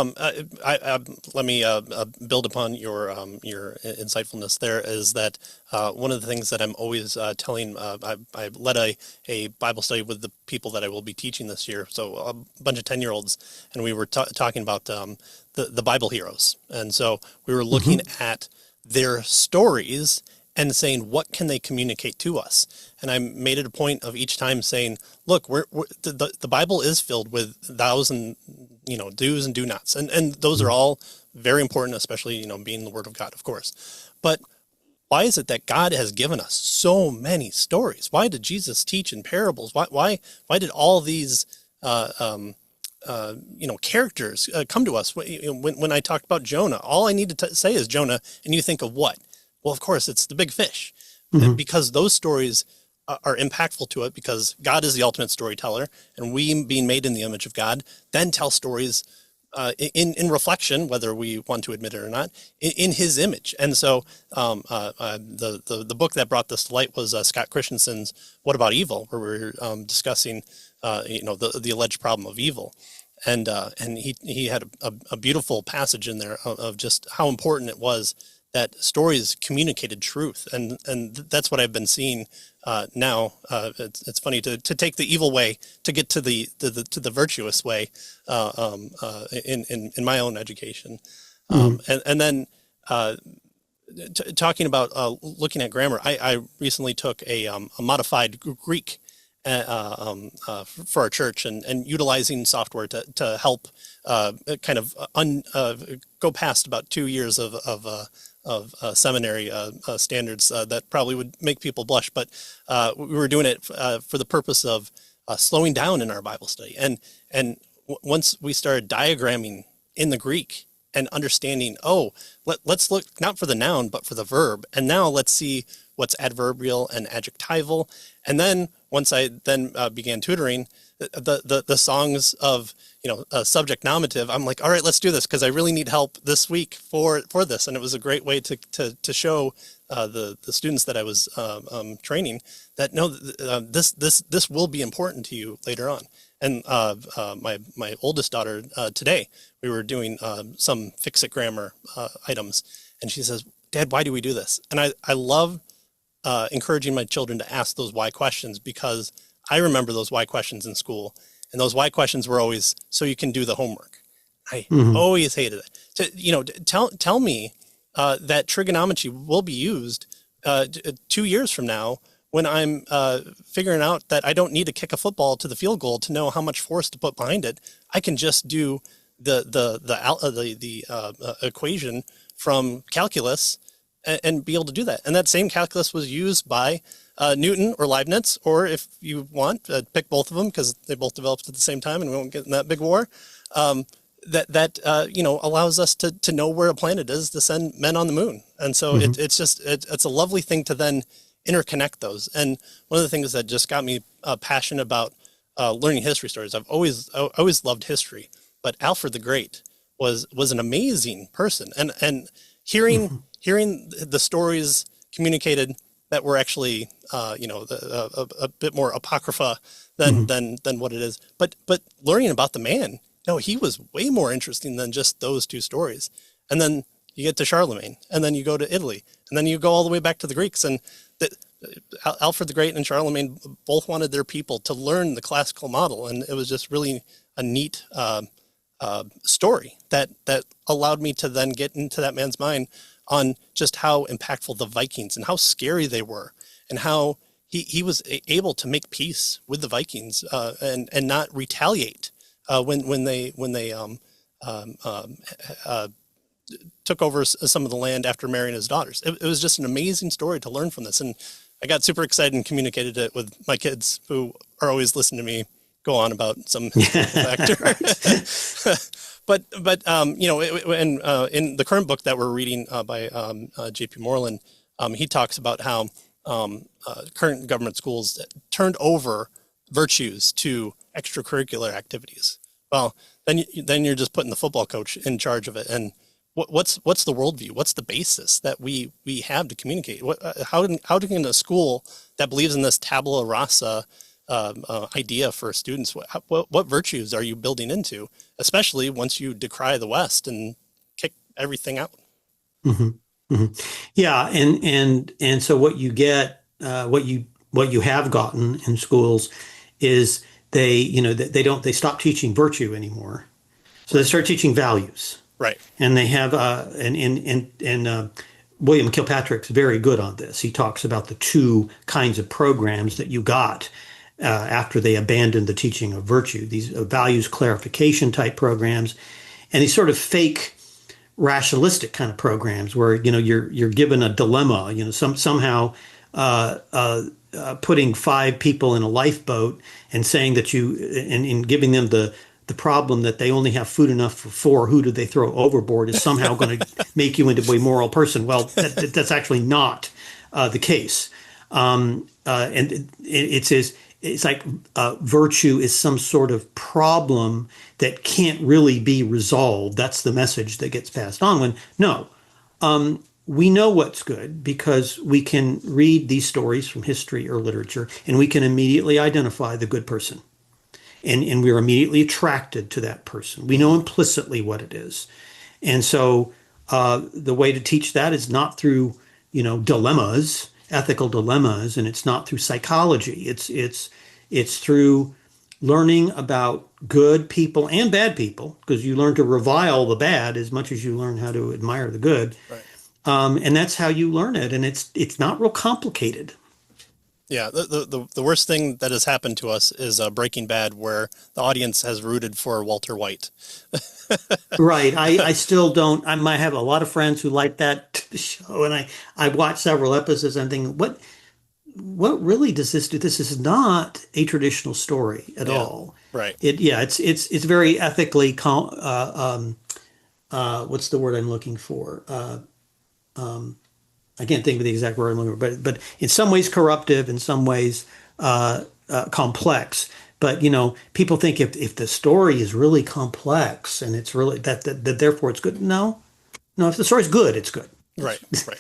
Let me build upon your insightfulness. There is that one of the things that I'm always telling. I led a Bible study with the people that I will be teaching this year. So a bunch of 10-year-olds, and we were talking about the Bible heroes, and so we were looking Hmm. at their stories and saying what can they communicate to us. And I made it a point of each time saying, look, the Bible is filled with thousand do's and do nots, and those are all very important, especially being the Word of God, of course. But why is it that God has given us so many stories? Why did Jesus teach in parables? Why did all these characters come to us? When I talked about Jonah, all I need to say is Jonah, and you think of what? Well, of course, it's the big fish, Hmm. because those stories are impactful to it, because God is the ultimate storyteller, and we, being made in the image of God, then tell stories in reflection, whether we want to admit it or not, in His image. And so, the book that brought this to light was Scott Christensen's "What About Evil," where we were discussing the alleged problem of evil. And he had a beautiful passage in there of just how important it was that stories communicated truth, and that's what I've been seeing now. It's funny to take the evil way to get to the virtuous way in my own education, Hmm. and then talking about looking at grammar. I recently took a modified Greek for our church, and utilizing software to help kind of go past about 2 years of seminary standards that probably would make people blush, but we were doing it for the purpose of slowing down in our Bible study, and once we started diagramming in the Greek and understanding, let's look not for the noun but for the verb, and now let's see what's adverbial and adjectival. And then once I then began tutoring the songs of subject nominative, I'm like, all right, let's do this, because I really need help this week for this. And it was a great way to show the students that I was training that no, this will be important to you later on. And my oldest daughter, today we were doing some fix it grammar items, and she says, Dad, why do we do this? And I love encouraging my children to ask those why questions, because I remember those why questions in school, and those why questions were always so you can do the homework. I Hmm. always hated it. Tell me that trigonometry will be used 2 years from now, when I'm figuring out that I don't need to kick a football to the field goal to know how much force to put behind it. I can just do the equation from calculus, and be able to do that. And that same calculus was used by Newton or Leibniz, or if you want, pick both of them, because they both developed at the same time, and we won't get in that big war. That allows us to know where a planet is to send men on the moon. And so Hmm. it's a lovely thing to then interconnect those. And one of the things that just got me passionate about learning history stories. I've always loved history, but Alfred the Great was an amazing person, and hearing Hmm. hearing the stories communicated that were actually a bit more apocrypha than Hmm. than what it is, but learning about the man, no, he was way more interesting than just those two stories. And then you get to Charlemagne, and then you go to Italy, and then you go all the way back to the Greeks, and the, Alfred the Great and Charlemagne both wanted their people to learn the classical model, and it was just really a neat story that allowed me to then get into that man's mind on just how impactful the Vikings and how scary they were, and how he was able to make peace with the Vikings, and not retaliate when they um, um, uh, took over some of the land after marrying his daughters. It was just an amazing story to learn from this, and I got super excited and communicated it with my kids, who are always listening to me go on about some historical factor. And in the current book that we're reading by J.P. Moreland, he talks about how current government schools turned over virtues to extracurricular activities. Well, then you're just putting the football coach in charge of it. And what's the worldview? What's the basis that we have to communicate? How can a school that believes in this tabula rasa idea for students. What virtues are you building into, especially once you decry the West and kick everything out? Hmm. Hmm. Yeah, and so what you get, what you have gotten in schools is they stop teaching virtue anymore, so they Right. start teaching values, Right. and they have William Kilpatrick's very good on this. He talks about the two kinds of programs that you got after they abandoned the teaching of virtue, these values clarification type programs, and these sort of fake rationalistic kind of programs where you're given a dilemma, somehow putting five people in a lifeboat and saying that and giving them the problem that they only have food enough for four, who do they throw overboard, is somehow going to make you into a moral person. Well, that's actually not the case. And it says it's like virtue is some sort of problem that can't really be resolved. That's the message that gets passed on. When no, we know what's good because we can read these stories from history or literature, and we can immediately identify the good person, and we're immediately attracted to that person. We know implicitly what it is, and so the way to teach that is not through dilemmas, ethical dilemmas, and it's not through psychology. It's through learning about good people and bad people, because you learn to revile the bad as much as you learn how to admire the good. Right. And that's how you learn it, and it's not real complicated. Yeah, the worst thing that has happened to us is Breaking Bad, where the audience has rooted for Walter White. Right. I still don't. I might have a lot of friends who like that show, and I watched several episodes and I'm thinking, what really does this do? This is not a traditional story at Yeah, all. right. It's very ethically what's the word I'm looking for? I can't think of the exact word I'm looking for, but in some ways corruptive, in some ways complex. But people think if the story is really complex and it's really that therefore it's good. No, no. If the story's good, it's good. Right, right.